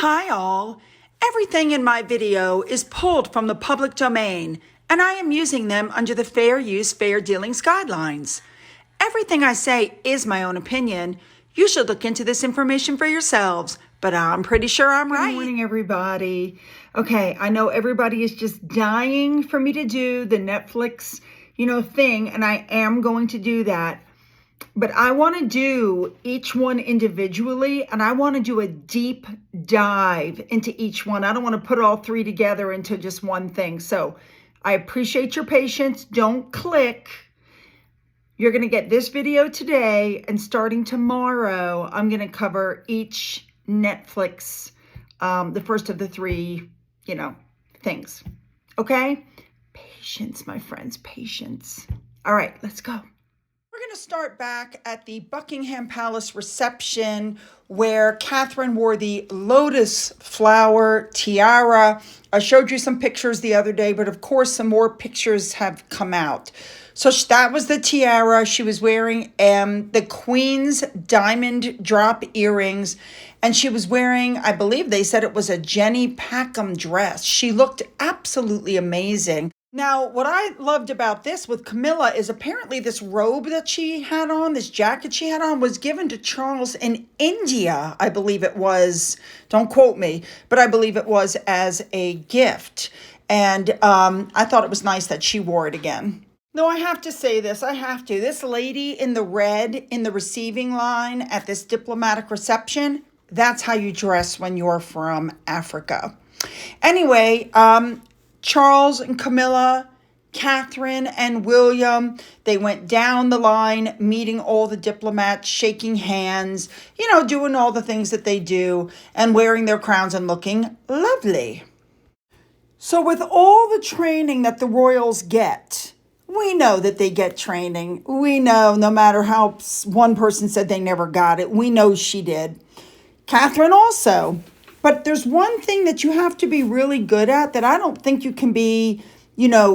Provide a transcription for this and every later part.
Hi all. Everything in my video is pulled from the public domain, and I am using them under the Fair Use, Fair Dealings guidelines. Everything I say is my own opinion. You should look into this information for yourselves, but I'm pretty sure I'm right. Good morning, everybody. Okay, I know everybody is just dying for me to do the Netflix, thing, and I am going to do that. But I want to do each one individually, and I want to do a deep dive into each one. I don't want to put all three together into just one thing. So I appreciate your patience. Don't click. You're going to get this video today, and starting tomorrow, I'm going to cover each Netflix, the first of the three, things. Okay? Patience, my friends, patience. All right, let's go. We're going to start back at the Buckingham Palace reception where Catherine wore the lotus flower tiara. I showed you some pictures the other day, but of course some more pictures have come out. So that was the tiara. She was wearing the Queen's diamond drop earrings, and she was wearing, I believe they said it was a Jenny Packham dress. She looked absolutely amazing. Now, what I loved about this with Camilla is apparently this robe that she had on, this jacket she had on, was given to Charles in India, I believe it was. Don't quote me, but I believe it was as a gift. And I thought it was nice that she wore it again. No, I have to say this. I have to. This lady in the red in the receiving line at this diplomatic reception, that's how you dress when you're from Africa. Anyway, Charles and Camilla, Catherine and William, they went down the line, meeting all the diplomats, shaking hands, doing all the things that they do, and wearing their crowns and looking lovely. So with all the training that the royals get, we know that they get training. We know no matter how one person said they never got it, we know she did. Catherine also. But there's one thing that you have to be really good at that I don't think you can be,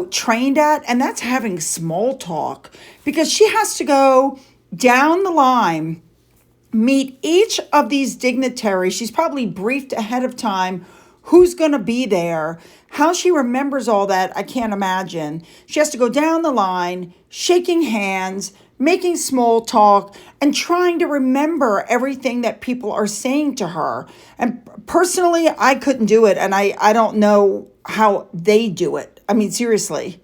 trained at, and that's having small talk. Because she has to go down the line, meet each of these dignitaries. She's probably briefed ahead of time who's going to be there. How she remembers all that, I can't imagine. She has to go down the line, shaking hands, making small talk, and trying to remember everything that people are saying to her. And personally, I couldn't do it, and I don't know how they do it. I mean, seriously.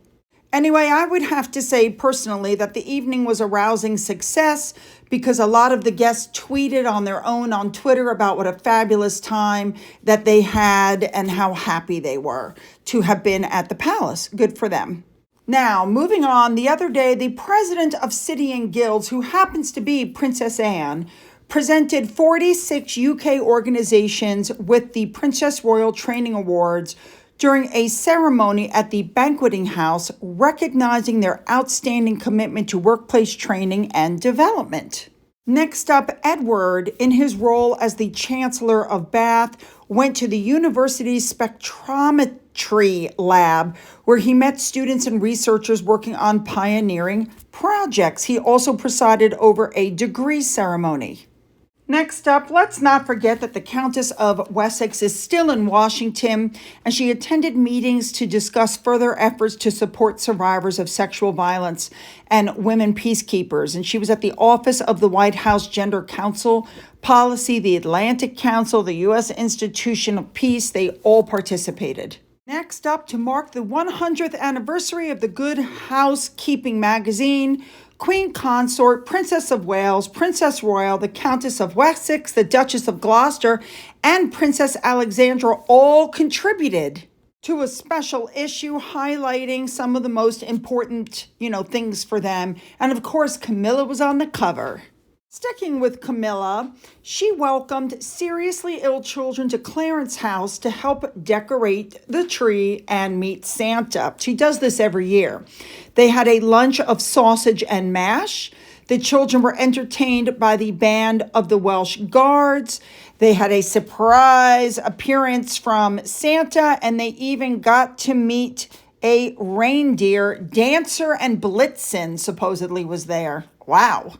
Anyway, I would have to say personally that the evening was a rousing success because a lot of the guests tweeted on their own on Twitter about what a fabulous time that they had and how happy they were to have been at the palace. Good for them. Now, moving on, the other day, the president of City and Guilds, who happens to be Princess Anne, presented 46 UK organizations with the Princess Royal Training Awards during a ceremony at the Banqueting House, recognizing their outstanding commitment to workplace training and development. Next up, Edward, in his role as the Chancellor of Bath, went to the university's spectrometry lab, where he met students and researchers working on pioneering projects. He also presided over a degree ceremony. Next up, let's not forget that the Countess of Wessex is still in Washington, and she attended meetings to discuss further efforts to support survivors of sexual violence and women peacekeepers. And she was at the Office of the White House Gender Council Policy, the Atlantic Council, the U.S. Institution of Peace. They all participated. Next up, to mark the 100th anniversary of the Good Housekeeping magazine, Queen Consort, Princess of Wales, Princess Royal, the Countess of Wessex, the Duchess of Gloucester, and Princess Alexandra all contributed to a special issue highlighting some of the most important, things for them. And of course, Camilla was on the cover. Sticking with Camilla, she welcomed seriously ill children to Clarence House to help decorate the tree and meet Santa. She does this every year. They had a lunch of sausage and mash. The children were entertained by the band of the Welsh Guards. They had a surprise appearance from Santa, and they even got to meet a reindeer. Dancer and Blitzen supposedly was there. Wow.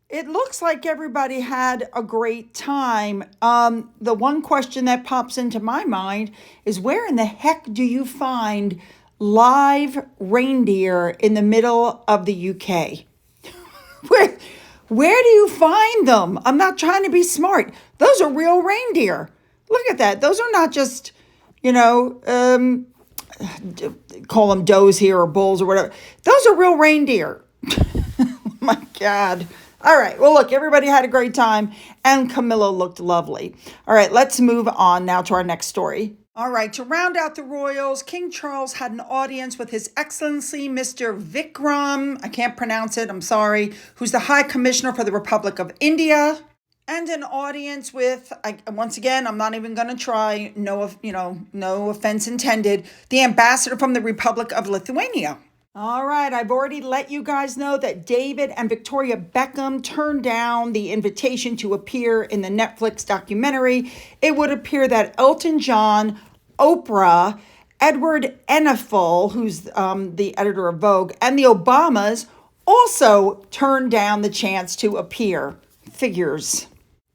It looks like everybody had a great time. The one question that pops into my mind is where in the heck do you find live reindeer in the middle of the UK? Where, where do you find them? I'm not trying to be smart. Those are real reindeer. Look at that. Those are not just, you know, call them does here or bulls or whatever. Those are real reindeer. My God. All right. Well, look, everybody had a great time and Camilla looked lovely. All right. Let's move on now to our next story. All right. To round out the royals, King Charles had an audience with His Excellency Mr. Vikram. I can't pronounce it. I'm sorry. Who's the High Commissioner for the Republic of India. And an audience with, once again, I'm not even going to try, no offense intended, the ambassador from the Republic of Lithuania. All right, I've already let you guys know that David and Victoria Beckham turned down the invitation to appear in the Netflix documentary. It would appear that Elton John, Oprah, Edward Enninful, who's the editor of Vogue, and the Obamas also turned down the chance to appear. Figures.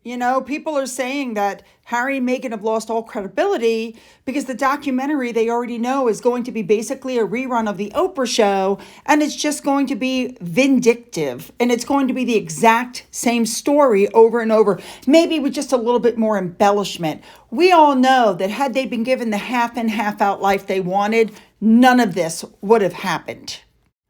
You know, people are saying that Harry and Meghan have lost all credibility because the documentary they already know is going to be basically a rerun of the Oprah show, and it's just going to be vindictive, and it's going to be the exact same story over and over, maybe with just a little bit more embellishment. We all know that had they been given the half in, half out life they wanted, none of this would have happened.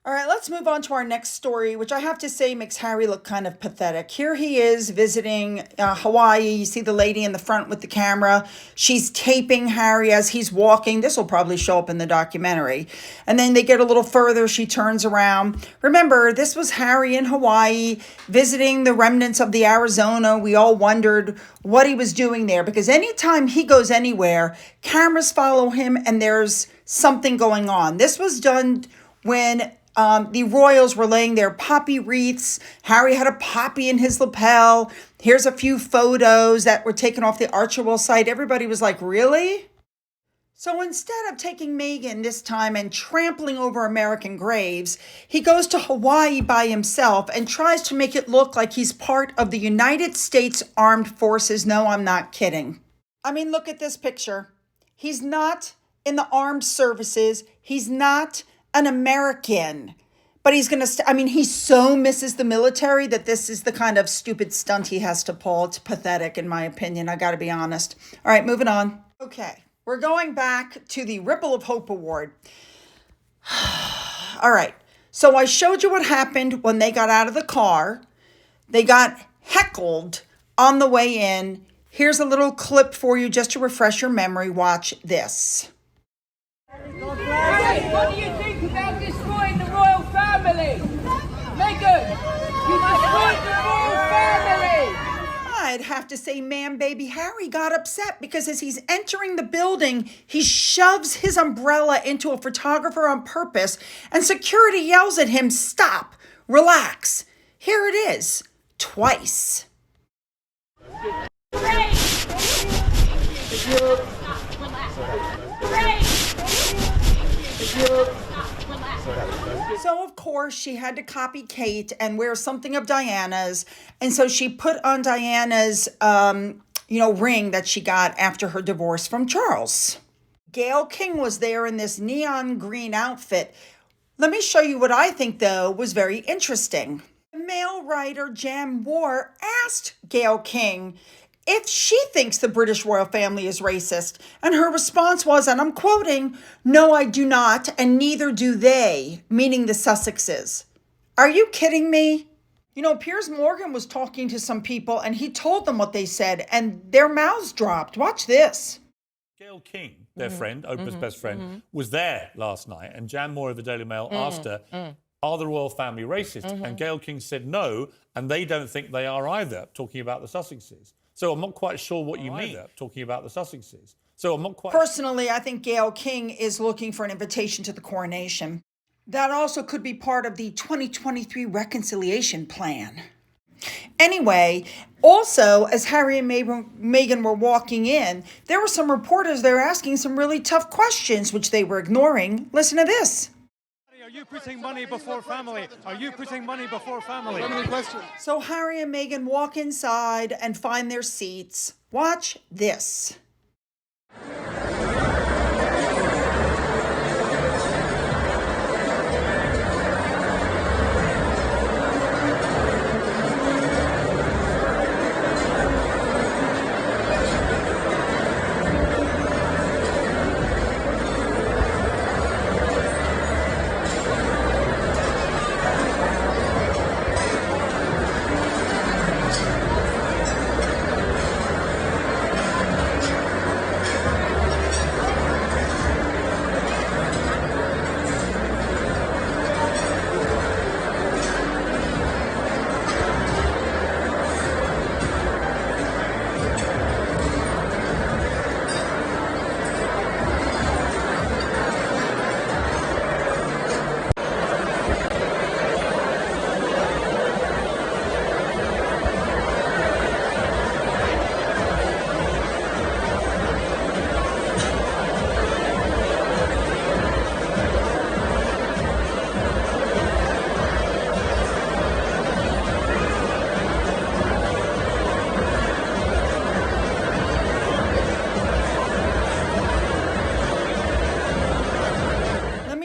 All right, let's move on to our next story, which I have to say makes Harry look kind of pathetic. Here he is visiting Hawaii. You see the lady in the front with the camera. She's taping Harry as he's walking. This will probably show up in the documentary. And then they get a little further. She turns around. Remember, this was Harry in Hawaii visiting the remnants of the Arizona. We all wondered what he was doing there because anytime he goes anywhere, cameras follow him and there's something going on. This was done when the royals were laying their poppy wreaths. Harry had a poppy in his lapel. Here's a few photos that were taken off the Archewell site. Everybody was like, really? So instead of taking Meghan this time and trampling over American graves, he goes to Hawaii by himself and tries to make it look like he's part of the United States Armed Forces. No, I'm not kidding. I mean, look at this picture. He's not in the armed services. He's not an American, but he's going to, he so misses the military that this is the kind of stupid stunt he has to pull. It's pathetic, in my opinion. I got to be honest. All right, moving on. Okay, we're going back to the Ripple of Hope Award. All right, so I showed you what happened when they got out of the car. They got heckled on the way in. Here's a little clip for you just to refresh your memory. Watch this. Harry, what do you think about destroying the royal family? Meghan, you destroyed the royal family! I'd have to say, man, baby, Harry got upset because as he's entering the building, he shoves his umbrella into a photographer on purpose, and security yells at him, stop, relax. Here it is, twice. So, of course, she had to copy Kate and wear something of Diana's. And so she put on Diana's, ring that she got after her divorce from Charles. Gayle King was there in this neon green outfit. Let me show you what I think, though, was very interesting. The male writer Jan Moore asked Gayle King if she thinks the British royal family is racist. And her response was, and I'm quoting, "No, I do not, and neither do they," meaning the Sussexes. Are you kidding me? You know, Piers Morgan was talking to some people and he told them what they said and their mouths dropped. Watch this. Gayle King, their friend, Oprah's best friend, was there last night, and Jan Moore of the Daily Mail asked her, are the royal family racist? And Gayle King said no, and they don't think they are either, talking about the Sussexes. So I'm not quite sure what you mean, talking about the Sussexes. So I'm not quite... Personally, I think Gayle King is looking for an invitation to the coronation. That also could be part of the 2023 reconciliation plan. Anyway, also, as Harry and Meghan were walking in, there were some reporters there asking some really tough questions, which they were ignoring. Listen to this. you putting money before family? Are you putting money before family? So many questions. So Harry and Meghan walk inside and find their seats. Watch this.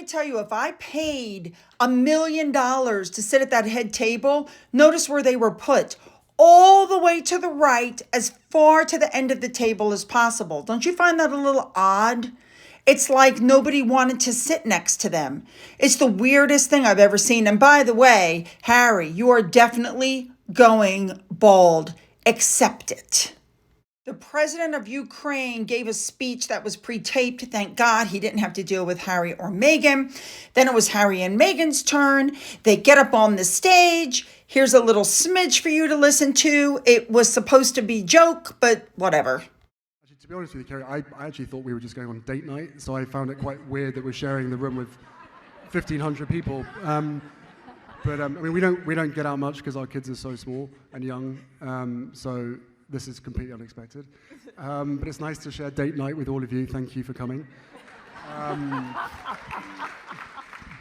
Tell you, if I paid $1 million to sit at that head table, notice where they were put. All the way to the right, as far to the end of the table as possible. Don't you find that a little odd? It's like nobody wanted to sit next to them. It's the weirdest thing I've ever seen. And by the way, Harry, you are definitely going bald. Accept it. The president of Ukraine gave a speech that was pre-taped. Thank God he didn't have to deal with Harry or Meghan. Then it was Harry and Meghan's turn. They get up on the stage. Here's a little smidge for you to listen to. It was supposed to be joke, but whatever. Actually, to be honest with you, Kerry, I actually thought we were just going on date night, so I found it quite weird that we're sharing the room with 1,500 people. I mean, we don't get out much because our kids are so small and young, so this is completely unexpected. But it's nice to share date night with all of you. Thank you for coming.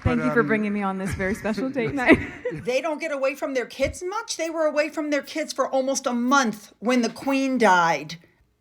Thank you for bringing me on this very special date night. They don't get away from their kids much. They were away from their kids for almost a month when the Queen died.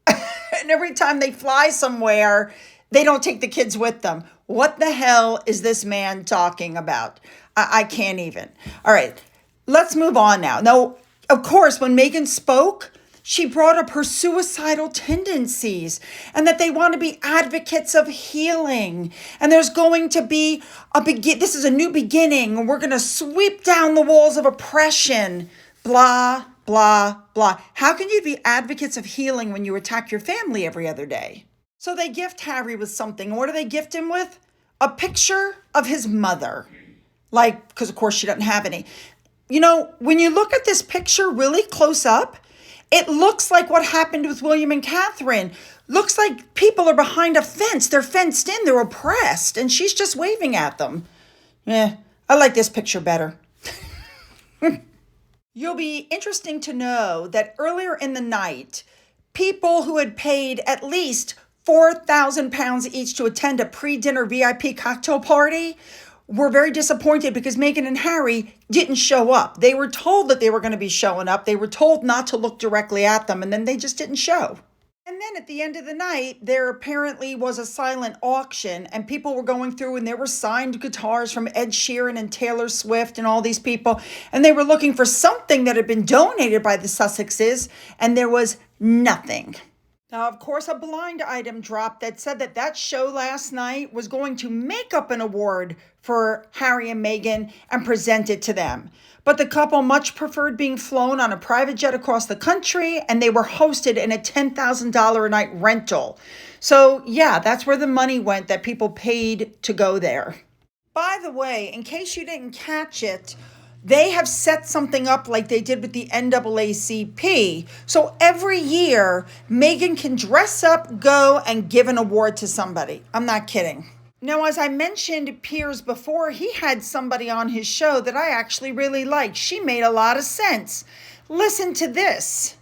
And every time they fly somewhere, they don't take the kids with them. What the hell is this man talking about? I can't even. All right, let's move on now. Now, of course, when Meghan spoke, she brought up her suicidal tendencies and that they want to be advocates of healing. And there's going to be this is a new beginning, and we're going to sweep down the walls of oppression. Blah, blah, blah. How can you be advocates of healing when you attack your family every other day? So they gift Harry with something. What do they gift him with? A picture of his mother. Like, because of course she doesn't have any. You know, when you look at this picture really close up, it looks like what happened with William and Catherine. Looks like people are behind a fence. They're fenced in. They're oppressed. And she's just waving at them. I like this picture better. You'll be interesting to know that earlier in the night, people who had paid at least £4,000 each to attend a pre-dinner VIP cocktail party were very disappointed because Meghan and Harry didn't show up. They were told that they were going to be showing up. They were told not to look directly at them, and then they just didn't show. And then at the end of the night, there apparently was a silent auction, and people were going through, and there were signed guitars from Ed Sheeran and Taylor Swift and all these people, and they were looking for something that had been donated by the Sussexes, and there was nothing. Now, of course, a blind item dropped that said that show last night was going to make up an award for Harry and Meghan and present it to them. But the couple much preferred being flown on a private jet across the country, and they were hosted in a $10,000 a night rental. So, yeah, that's where the money went that people paid to go there. By the way, in case you didn't catch it, they have set something up like they did with the NAACP. So every year, Meghan can dress up, go, and give an award to somebody. I'm not kidding. Now, as I mentioned Piers before, he had somebody on his show that I actually really liked. She made a lot of sense. Listen to this.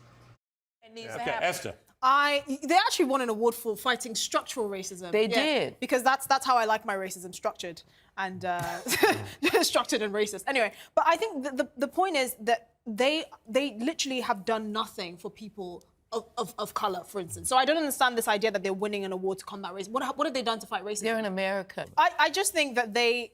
Okay, Esther. They actually won an award for fighting structural racism. They did. Because that's how I like my racism, structured and structured and racist. Anyway, but I think the point is that they literally have done nothing for people of color, for instance. So I don't understand this idea that they're winning an award to combat racism. What have they done to fight racism? They're in America. I just think that they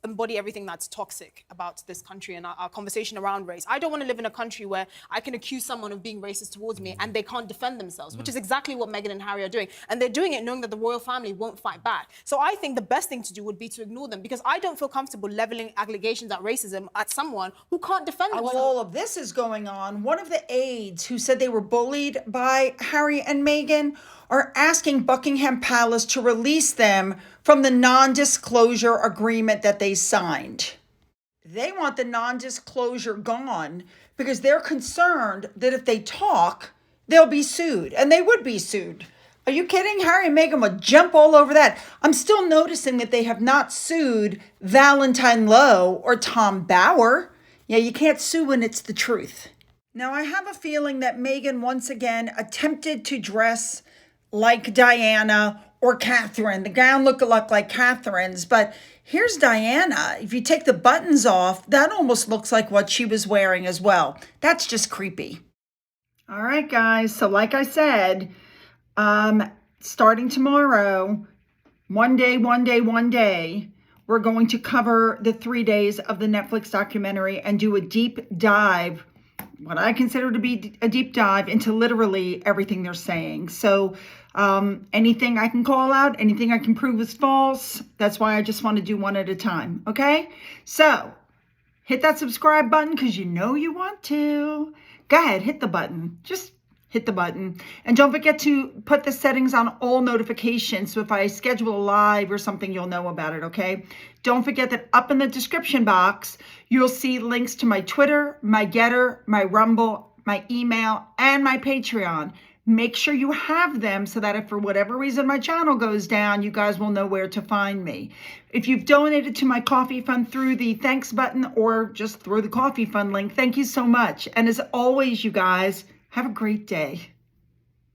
embody everything that's toxic about this country and our conversation around race. I don't want to live in a country where I can accuse someone of being racist towards me and they can't defend themselves, which is exactly what Meghan and Harry are doing. And they're doing it knowing that the royal family won't fight back. So I think the best thing to do would be to ignore them, because I don't feel comfortable leveling allegations at racism at someone who can't defend While themselves. all of this is going on, one of the aides who said they were bullied by Harry and Meghan are asking Buckingham Palace to release them from the non-disclosure agreement that they signed. They want the non-disclosure gone because they're concerned that if they talk, they'll be sued, and they would be sued. Are you kidding? Harry and Meghan would jump all over that. I'm still noticing that they have not sued Valentine Lowe or Tom Bauer. Yeah, you can't sue when it's the truth. Now, I have a feeling that Meghan once again attempted to dress like Diana or Catherine. The gown looked a lot like Catherine's, but here's Diana. If you take the buttons off, that almost looks like what she was wearing as well. That's just creepy. All right, guys. So like I said, starting tomorrow, one day, we're going to cover the 3 days of the Netflix documentary and do a deep dive, what I consider to be a deep dive into literally everything they're saying. So anything I can call out, anything I can prove is false. That's why I just want to do one at a time. Okay? So hit that subscribe button because you know you want to. Go ahead, hit the button. Just hit the button. And don't forget to put the settings on all notifications. So if I schedule a live or something, you'll know about it, okay? Don't forget that up in the description box, you'll see links to my Twitter, my Getter, my Rumble, my email, and my Patreon. Make sure you have them so that if for whatever reason my channel goes down, you guys will know where to find me. If you've donated to my coffee fund through the thanks button or just through the coffee fund link, thank you so much. And as always, you guys, have a great day.